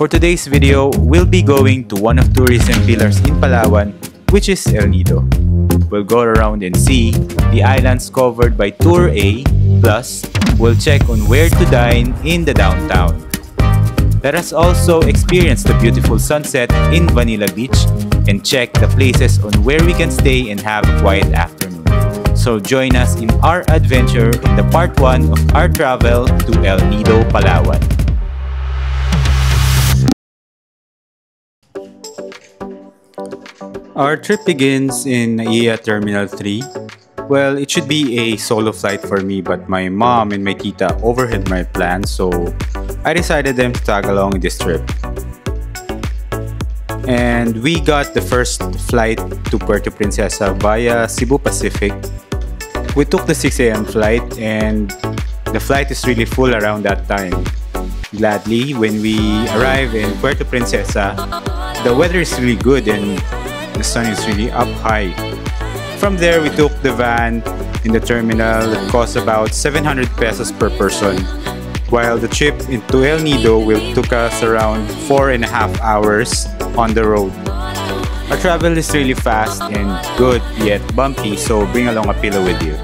For today's video, we'll be going to one of tourism pillars in Palawan, which is El Nido. We'll go around and see the islands covered by Tour A, plus we'll check on where to dine in the downtown. Let us also experience the beautiful sunset in Vanilla Beach and check the places on where we can stay and have a quiet afternoon. So join us in our adventure in the part 1 of our travel to El Nido, Palawan. Our trip begins in NAIA Terminal 3. Well, it should be a solo flight for me, but my mom and my tita overheard my plans, so I decided them to tag along in this trip. And we got the first flight to Puerto Princesa via Cebu Pacific. We took the 6 a.m. flight, and the flight is really full around that time. Gladly, when we arrive in Puerto Princesa, the weather is really good and the sun is really up high. From there, we took the van in the terminal. It cost about 700 pesos per person, while the trip into El Nido took us around 4.5 hours on the road. Our travel is really fast and good yet bumpy, so bring along a pillow with you.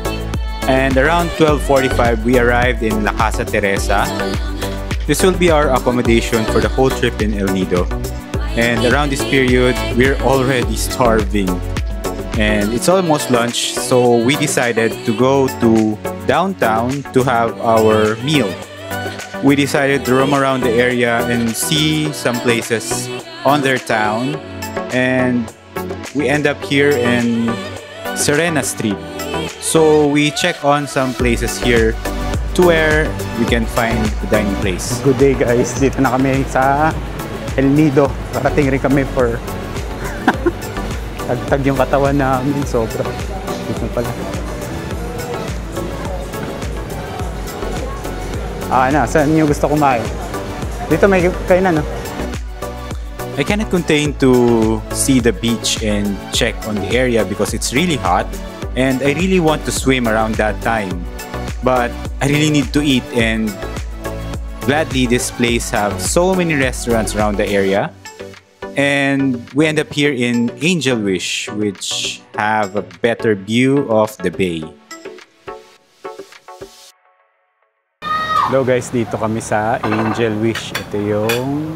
And around 12:45, we arrived in La Casa Teresa. This will be our accommodation for the whole trip in El Nido. And around this period, we're already starving. And it's almost lunch, so we decided to go to downtown to have our meal. We decided to roam around the area and see some places on their town. And we end up here in Serena Street. So we check on some places here to where we can find a dining place. Good day guys, dito na kami sa El Nido. Karating rin kami for tagtag yung katawan namin, sobra. Dito pala. Saan nyo gusto kumain? Dito may kainan, no? I cannot contain to see the beach and check on the area because it's really hot and I really want to swim around that time. But I really need to eat, and gladly this place have so many restaurants around the area. And we end up here in Angel Wish, which have a better view of the bay. Hello guys, dito kami sa Angel Wish. Ito yung...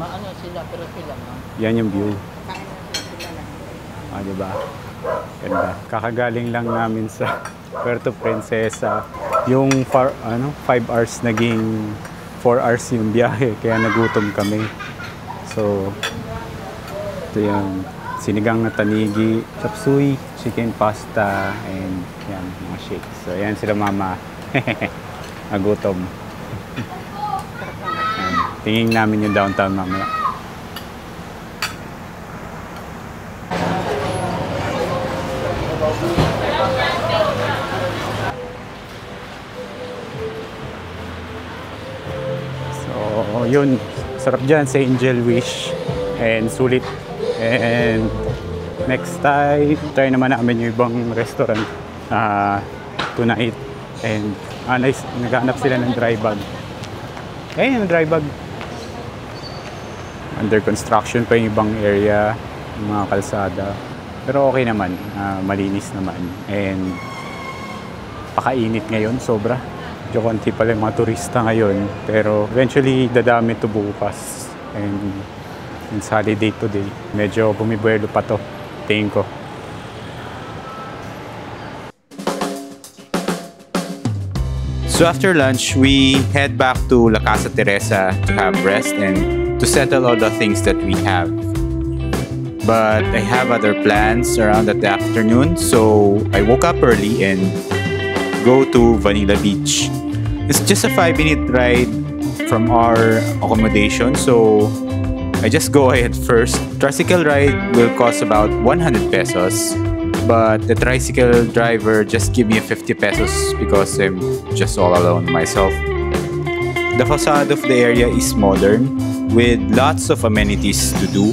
Yan yung view. Diba? Ganda. Kakagaling lang namin sa Puerto Princesa. Yung 5 hours naging 4 hours yung biyahe, kaya nagutom kami. So, ito yung sinigang na tanigi, chop suey, chicken pasta, and yan, mga shakes. So, yan sila mama. Nagutom. Tingin namin yung downtown mamaya. So, yun. Sarap dyan sa Angel Wish. And sulit. And next time, try naman namin yung ibang restaurant tonight. And nice, naghanap sila ng dry bag. Yung dry bag. Under construction pa yung ibang area, yung mga kalsada. Pero okay naman, malinis naman. And pakainit ngayon, sobra. Medyo konti pala yung mga turista ngayon. Pero eventually, dadami to bukas. And it's holiday today. Medyo bumibuelo pa to, tingin ko. So after lunch, we head back to La Casa Teresa to have rest and to settle all the things that we have. But I have other plans around that afternoon, so I woke up early and go to Vanilla Beach. It's just a 5-minute ride from our accommodation, so I just go ahead first. Tricycle ride will cost about 100 pesos, but the tricycle driver just give me 50 pesos because I'm just all alone myself. The facade of the area is modern with lots of amenities to do,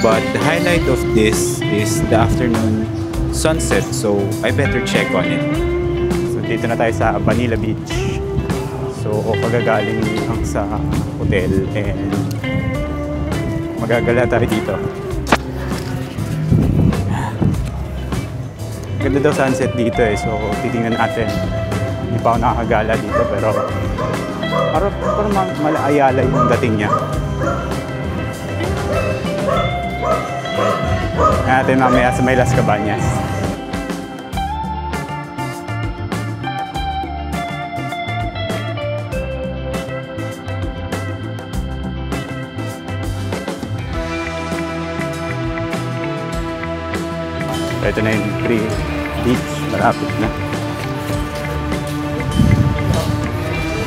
but the highlight of this is the afternoon sunset, so I better check on it. So dito na tayo sa Vanilla Beach. So pagagaling lang sa hotel and Magagala tayo dito. Ganda daw sunset dito eh, so titingnan natin. Hindi pa ako nakakagala dito pero parang malaayala yung dating niya. Natin mamaya sa may Las Cabañas. Ito na yung beach, malapit na.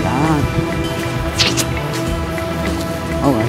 Yan. Okay.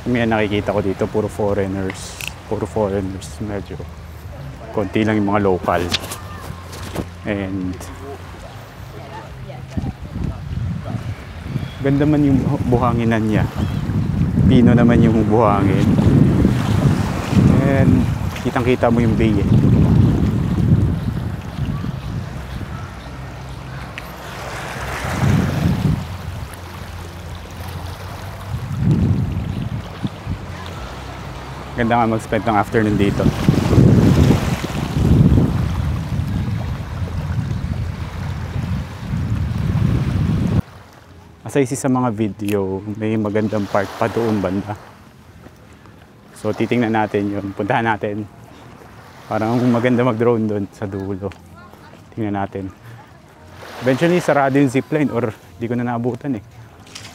May nakikita ko dito, puro foreigners. Medyo konti lang yung mga local. And ganda man yung buhanginan niya. Pino naman yung buhangin. And kitang-kita mo yung bay eh. Ganda nga mag-spend ng afternoon dito. Aside sa mga video, may magandang park pa doon banda. So titingnan natin yun. Puntahan natin. Parang maganda mag-drone doon sa dulo. Tingnan natin. Eventually, sarado yung zipline or di ko na naabutan eh.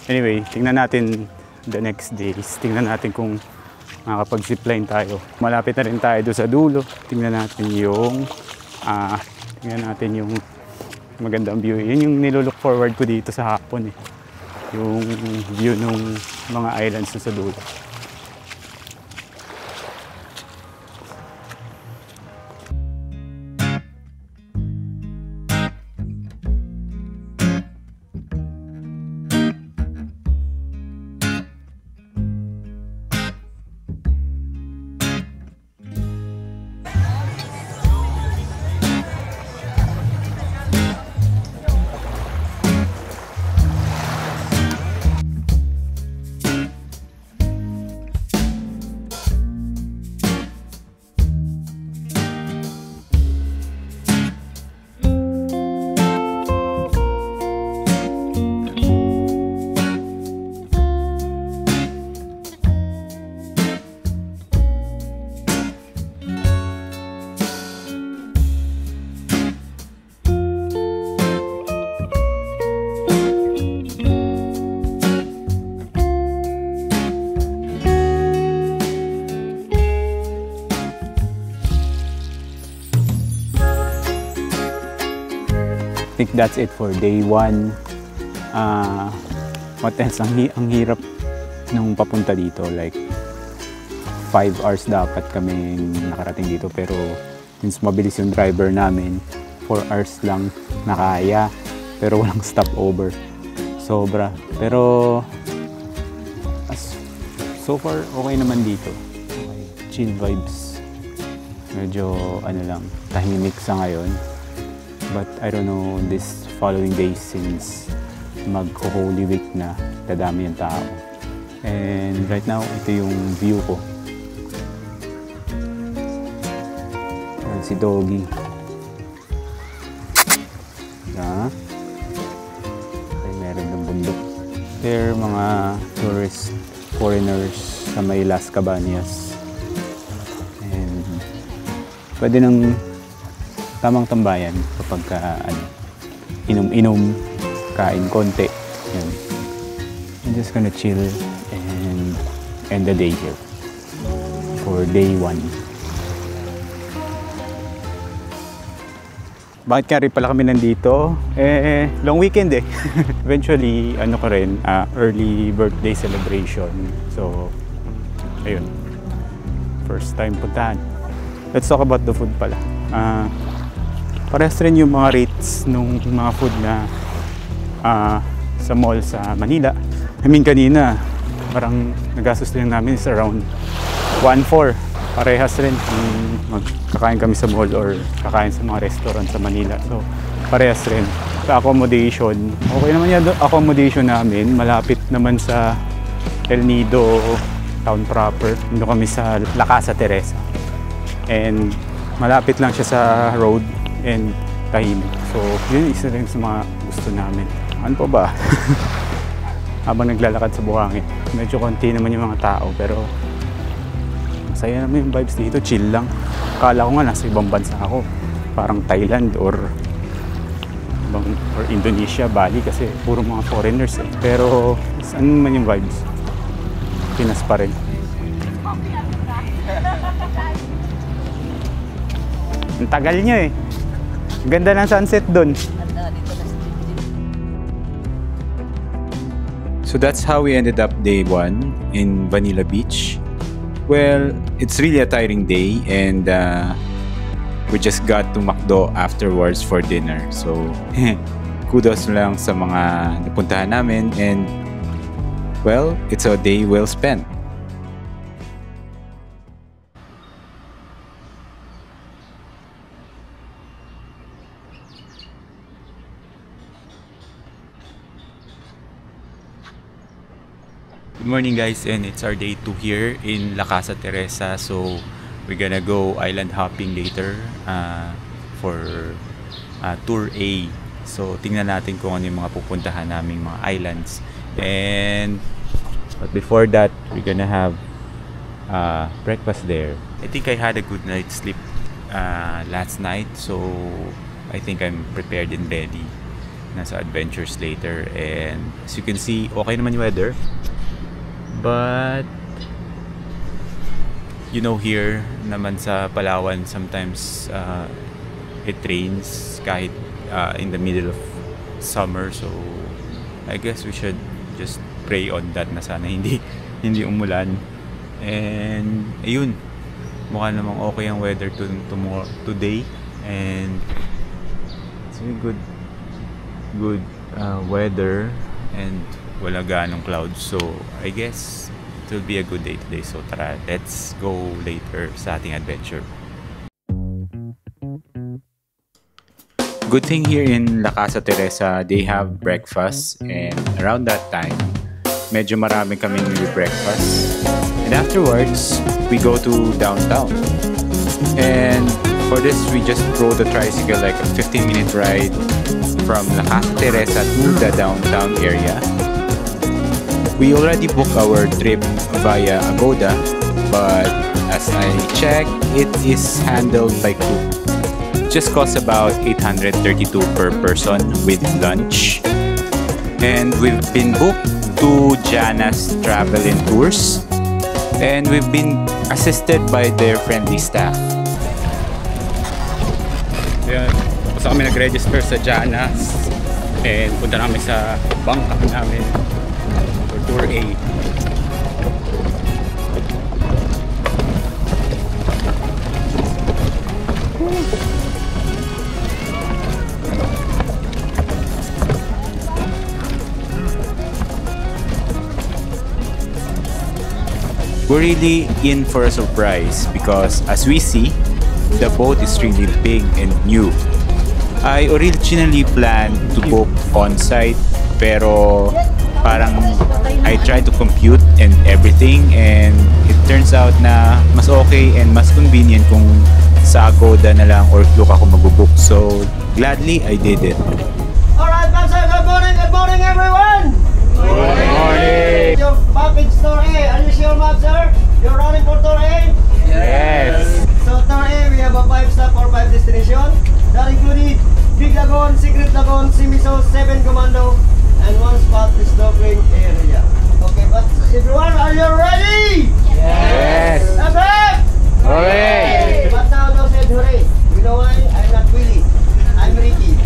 Anyway, tingnan natin the next days. Tingnan natin kung makakapag-zipline tayo. Malapit na rin tayo doon sa dulo. Tingnan natin yung magandang view. Yun yung nilook forward ko dito sa hapon eh. Yung view ng mga islands sa dulo. I think that's it for day 1. What else? Ang hirap nung papunta dito. Like 5 hours dapat kaming nakarating dito. Pero since mabilis yung driver namin, 4 hours lang nakaya. pero walang stopover. Sobra. Pero so far okay naman dito. Okay. Chill vibes. Medyo ano lang, tahimik sa ngayon. But I don't know, this following days since mag-Holy Week na, dadami yung tao. And right now, ito yung view ko. Ayan si Doggy. Okay, meron ng bundok. There mga tourist foreigners sa may Las Cabañas. And pwede nang tamang tambayan kapag inom-inom, kain konti. Yan. I'm just gonna chill and end the day here for day 1. Bakit nga rin pala kami nandito? Long weekend eh. Eventually, ano ko rin, early birthday celebration. So, ayun. First time puntahan. Let's talk about the food pala. Parehas rin yung mga rates nung mga food na sa mall sa Manila. I mean, kanina, parang nagastos din namin is around 1.4. Parehas rin kung magkakain kami sa mall or kakain sa mga restaurant sa Manila. So, parehas rin. Sa accommodation, okay naman yung accommodation namin. Malapit naman sa El Nido town proper. Doon kami sa La Casa Teresa. And malapit lang siya sa road and tahimik. So, yun isa rin sa mga gusto namin. Ano pa ba? Habang naglalakad sa buhangin, medyo konti naman yung mga tao, pero masaya naman yung vibes dito, chill lang. Akala ko nga nasa ibang bansa ako, parang Thailand or Indonesia, Bali, kasi puro mga foreigners eh. Pero saan naman yung vibes? Pinas pa rin. Ang tagal nyo eh. Ganda ng sunset doon. So that's how we ended up day 1 in Vanilla Beach. Well, it's really a tiring day and we just got to McDo afterwards for dinner. So kudos lang sa mga napuntahan namin and well, it's a day well spent. Good morning guys, and it's our day 2 here in La Casa Teresa. So we're gonna go island hopping later for tour A. So tingnan natin kung ano yung mga pupuntahan naming mga islands. But before that, we're gonna have breakfast there. I think I had a good night's sleep last night, so I think I'm prepared and ready nasa adventures later. And as you can see, okay naman yung weather. But you know, here naman sa Palawan, sometimes it rains kahit in the middle of summer. So I guess we should just pray on that na sana hindi umulan. And ayun, mukha namang okay ang weather today, and it's really good weather and wala ganong clouds. So I guess it will be a good day today. So tara, let's go later sa ating adventure. Good thing here in La Casa Teresa, they have breakfast, and around that time, medyo marami kaming breakfast. And afterwards, we go to downtown. And for this, we just rode the tricycle, like a 15-minute ride from La Casa Teresa to the downtown area. We already booked our trip via Agoda, but as I checked, it is handled by Klook. Just costs about 832 per person with lunch. And we've been booked to Jana's Travel and Tours, and we've been assisted by their friendly staff. Ayan, tapos kami nag-register sa Jana's and punta namin sa bangka namin for Tour A. we're really in for a surprise because as we see, the boat is really big and new. I originally planned to book on-site pero parang I tried to compute and everything and it turns out na mas okay and mas convenient kung sa Agoda na lang or Klook ako magbubook. So gladly I did it. Alright, ma'am sir, good morning everyone! Good morning! Your package tour A, are you sure ma'am sir? You're running for tour A? Yes! So tour A, we have a 5-stop or 5 destination. That included Big Lagoon, Secret Lagoon, Simiso, 7 Commando, and 1 spot is snorkeling area. Okay, but everyone, are you ready? Yes! That's Hooray! But now don't say hooray. You know why? I'm not Willie. I'm Ricky.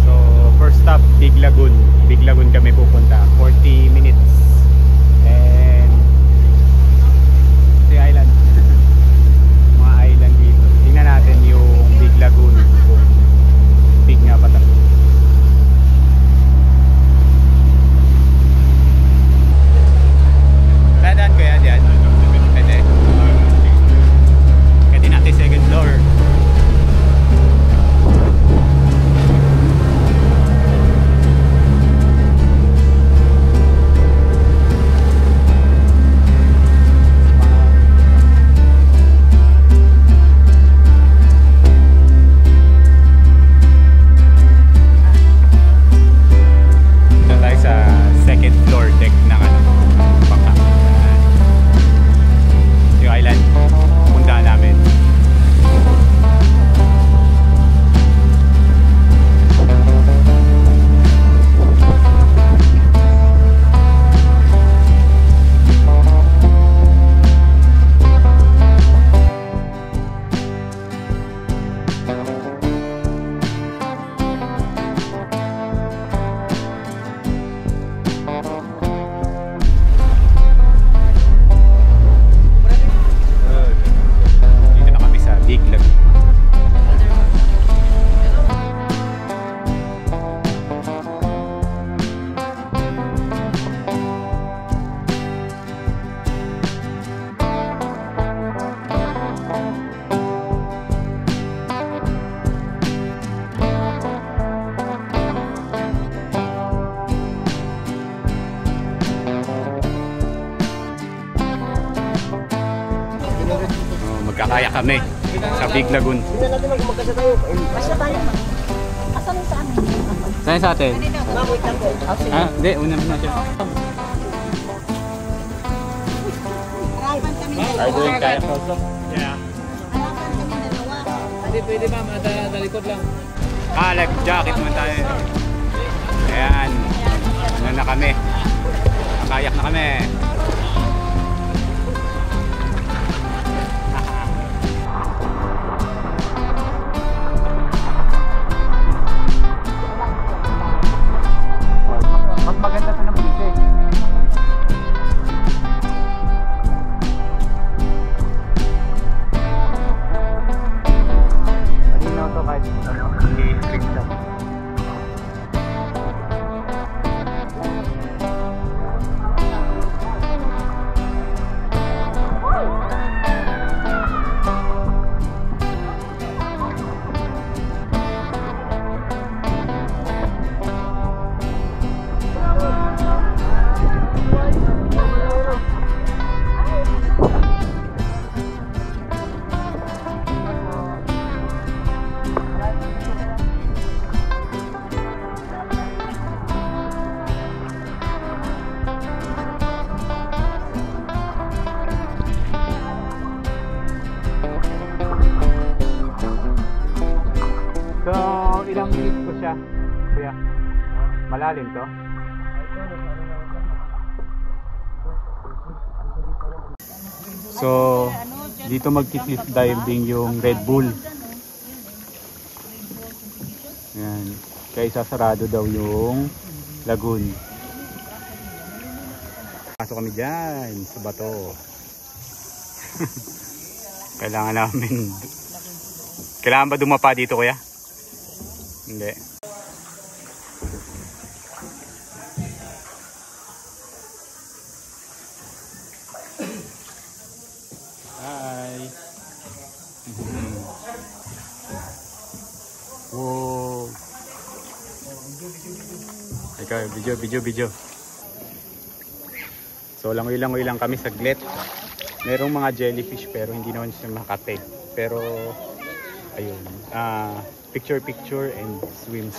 So, first stop, Big Lagoon. Big Lagoon kami pupunta. 40 minutes. And the island. Mga island dito. Tingnan natin yung Big Lagoon. Kung big nga pa talaga. Dadaan ko yan, yan. Pwede. Pwede natin second floor. Dito tayo sa second floor deck ng ano, bangka. Yung island, puntahan namin. Dito na kami sa Big Lagoon. Magkakaya kami sa Big Lagoon. Tingnan natin lang kung magkasya tayo. Kasya tayo. Asan sa amin? Saan sa atin? Ma'am, wait lang po. Ah, hindi. Una na siya. Harapan kami dalawa. Are doing kaya also? Yeah. Harapan kami dalawa. Hindi pwede ma'am, talikod lang. Life jacket naman tayo. Ayan. Ano na kami? Nakayak na kami. Mas maganda sa ng bisi. Malinaw to kahit ano, hindi strict lang. So, ilang minutes ko siya, kuya? Malalim to? So, dito mag-cliff diving yung Red Bull. Ayan. Kaya sasarado daw yung Lagoon. Pasok kami dyan sa bato. Kailangan ba dumapa dito, kuya? Hindi. Hi. Wow. Ikaw, video. So langoy lang kami saglit. Merong mga jellyfish pero hindi naman siya makate. Pero ayun, picture and swim.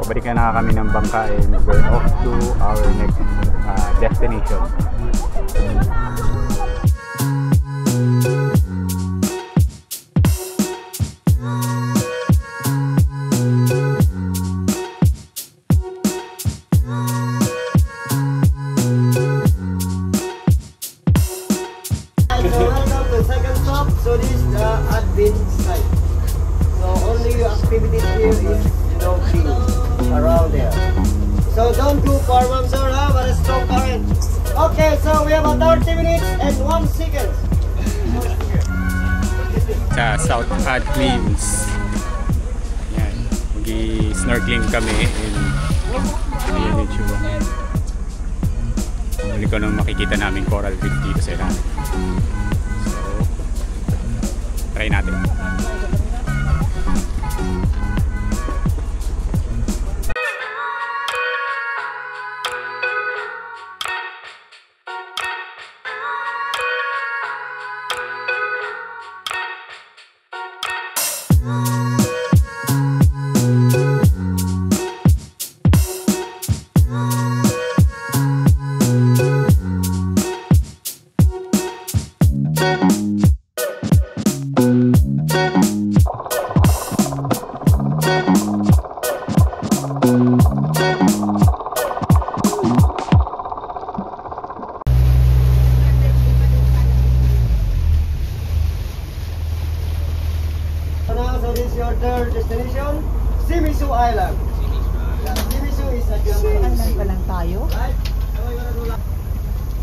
Pabalikan na kami ng bangka and we're off to our next destination. Welcome to second stop. So this is the admin site. So only activities here is snorkeling around there. So don't go far, ma'am sir, but a strong current. Okay, so we have a 30 minutes and 1 second. Sa South Admins. Yan. Mag-snorkeling kami and ayan yung tsuba. Muli ko nung makikita namin coral reef dito sa ilalim. So, try natin. So this is your third destination, Shimizu Island. Shimizu is a Island pa lang tayo. right?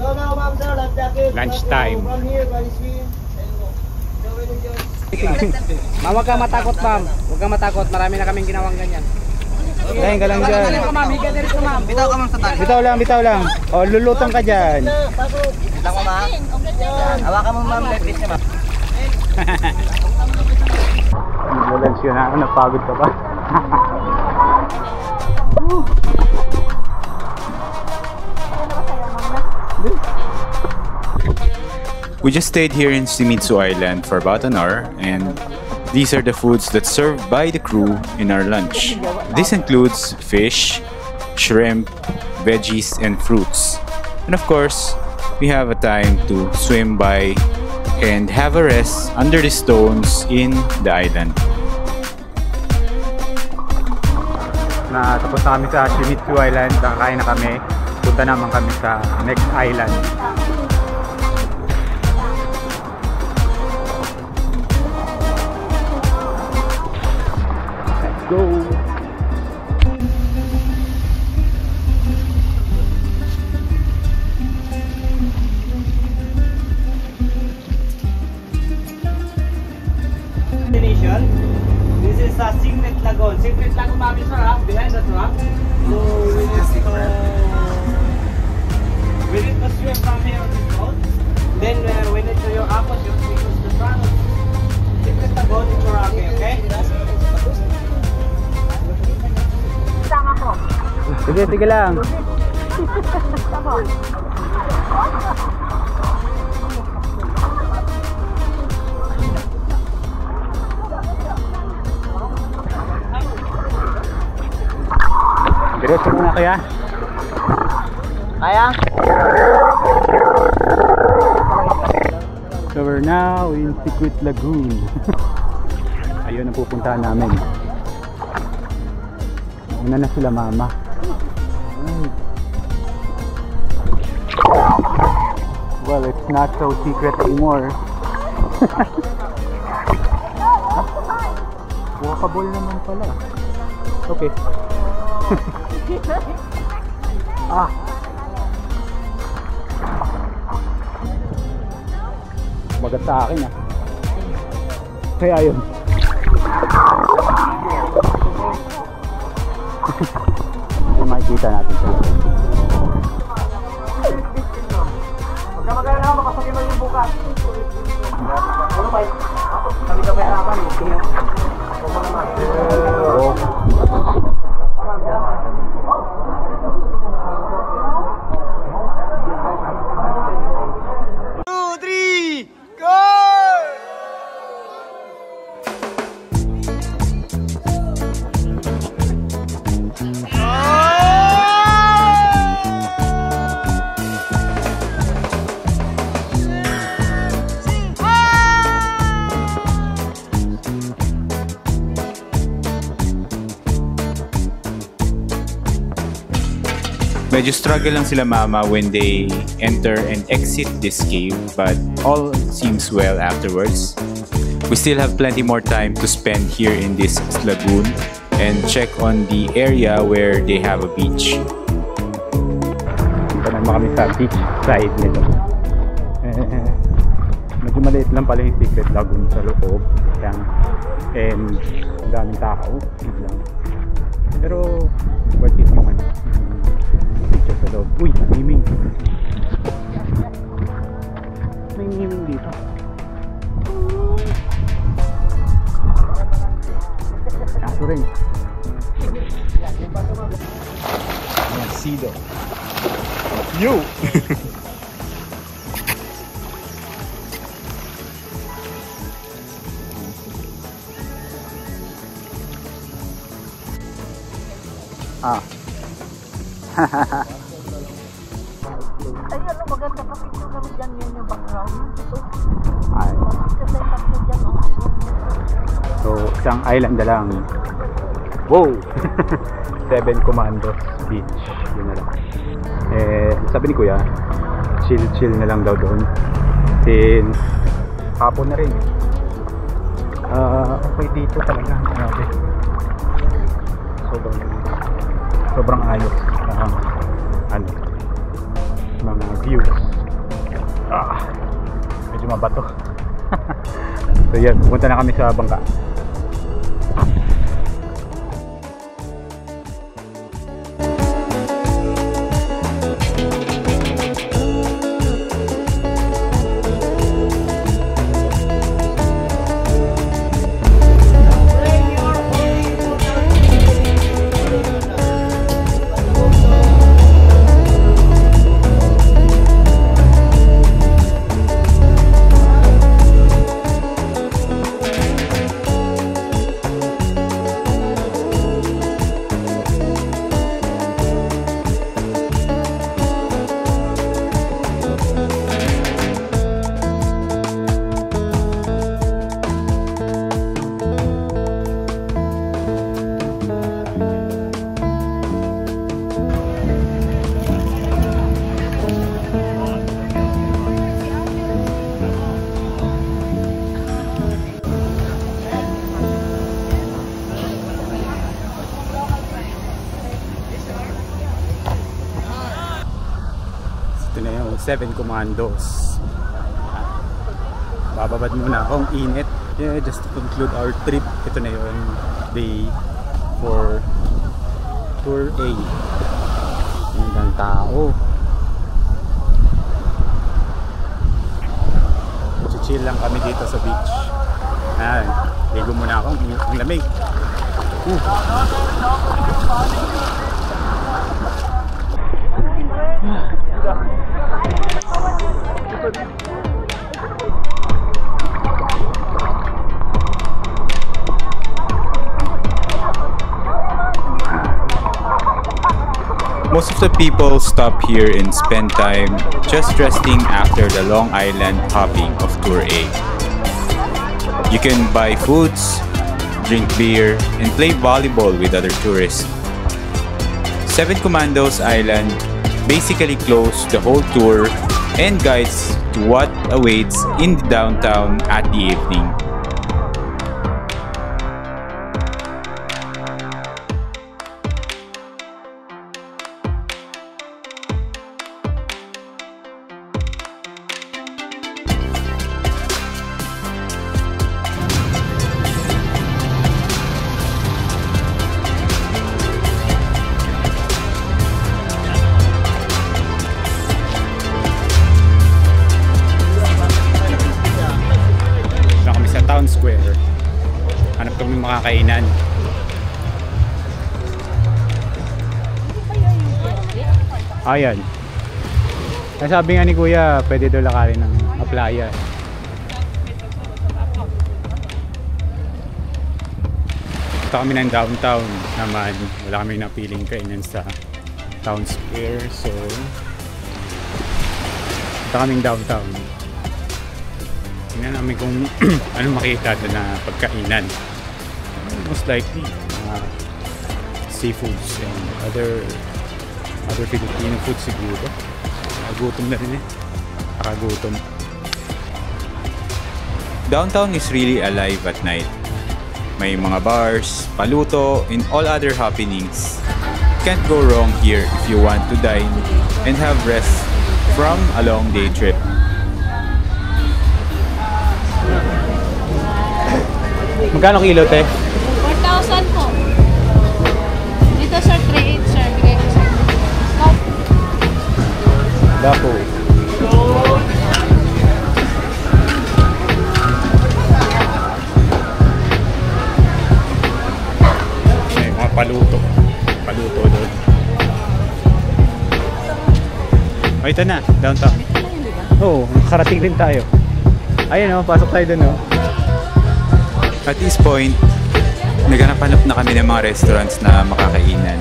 So now, ma'am sir, life jacket. Lunchtime. From here, by the swim. So when you just Ma'am, huwag kang matakot, ma'am. Huwag kang matakot. Marami na kaming ginawang ganyan. Ngayon ka lang dyan. Higa ka, ma'am. Higa dito, ma'am. Bitaw ka, ma'am, sa tali. Bitaw lang. O, lulutong ka dyan. pasok. Bitaw mo, ma'am. Hawakan mo, ma'am. Left niya, ma'am. Lunch yun ha, napagod ka pa. We just stayed here in Shimizu Island for about an hour, and these are the foods that's served by the crew in our lunch. This includes fish, shrimp, veggies, and fruits. And of course, we have a time to swim by and have a rest under the stones in the island. Tapos na kami sa Shimizu Island, kakain na kami. Punta naman kami sa next island. Let's go! Destination. This is a Secret Lagoon. Secret lang umamin, sir, ha? Behind that rock. So we need to swim from here on this boat. Then we need to your opposite because the front of Secret Lagoon is Boracay, okay? Sama ko. Sige lang. Diretso muna kaya? Kaya? So we're now in Secret Lagoon. Ayun ang pupuntahan namin. Una na sila mama. Well, it's not so secret anymore. Walkable naman pala. Okay. Bagat sa akin ah. Kaya yun. Makikita natin sila. Magkamagana na makasagin mo yung bukas. Ano ba? Kami ka mahirapan. Oh. Medyo struggle lang sila mama when they enter and exit this cave, but all seems well afterwards. We still have plenty more time to spend here in this lagoon and check on the area where they have a beach. Punta naman kami sa beach side nito. Medyo maliit lang pala yung Secret Lagoon sa loob. And daming tao. Pero worth it naman. Sa loob. Uy, namiming. May namiming dito. Aso rin. Sido. Yo! Ay, ano, maganda pa picture kami dyan yun yung background. Ay. Kasi tatlo dyan, no? So, isang island na lang. Wow! 7 Commandos Beach. Yun na lang. Sabi ni Kuya, chill na lang daw doon. Since hapon na rin. Okay dito talaga. Grabe. Sobrang ayos. Mga views. Medyo mabato. So yan, pupunta na kami sa bangka. Ito na yung 7 Commandos. Bababad muna akong init. Yeah, just to conclude our trip. Ito na yung day for Tour A. Ang tao. Chill lang kami dito sa beach. Ayan, ligo muna ako. Ang lamig. Most of the people stop here and spend time just resting after the Long Island hopping of Tour A. You can buy foods, drink beer, and play volleyball with other tourists. Seven Commandos Island basically closed the whole tour and guides to what awaits in the downtown at the evening. Town Square. Hanap kami makakainan. Ayan. Kaya sabi nga ni Kuya, pwede daw lakarin ng playa. Punta kami ng downtown naman. Wala kami napiling kainan sa Town Square. So, punta kaming downtown. Tingnan namin kung anong makita doon na pagkainan. Most likely seafoods and other Filipino food siguro. Gutom na rin eh. Nakagutom. Downtown is really alive at night. May mga bars, paluto, and all other happenings. Can't go wrong here if you want to dine and have rest from a long day trip. Magkano kilo, te? 4,000 po. Dito sir, 3,800 sir. Bigay ko sir. Stop. Dapo. May mga paluto. Paluto doon. Oh, ito na. Downtown. Oo, nakarating din tayo. Ayun o, pasok tayo doon o. At this point, naghanap-hanap na kami ng mga restaurants na makakainan.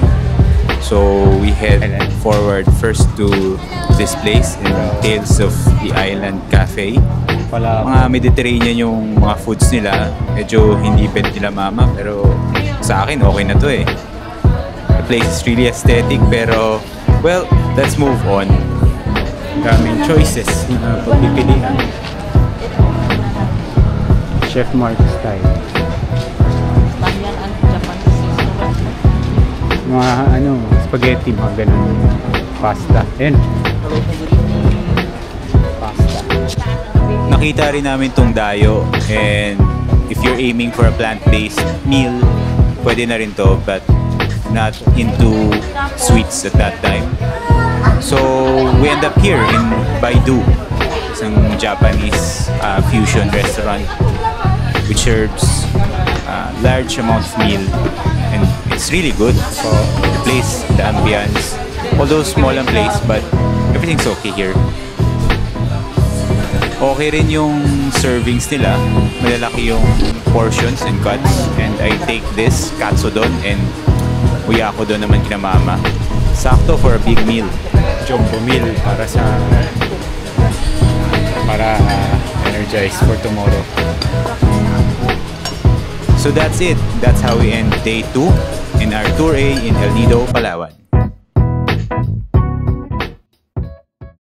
So we head forward first to this place in Tales of the Island Cafe. Mga Mediterranean yung mga foods nila. Medyo hindi pa nila mama, pero sa akin okay na to eh. The place is really aesthetic, pero well, let's move on. Daming choices na pagpipilian. Chef Mark style. Italian and Japanese restaurant. Mga spaghetti, mga ganun. Pasta. Ayan. Pasta. Nakita rin namin tong dayo, and if you're aiming for a plant-based meal, pwede na rin to, but not into sweets at that time. So we end up here in Baidu, isang Japanese fusion restaurant which serves large amount of meal, and it's really good. So the place, the ambience, although small ang place, but everything's okay here. Okay rin yung servings nila, malalaki yung portions and cuts, and I take this katsudon and uyakudon naman kina mama. Sakto for a big meal. Jumbo meal para energize for tomorrow. So that's it. That's how we end day 2 in our Tour A in El Nido, Palawan.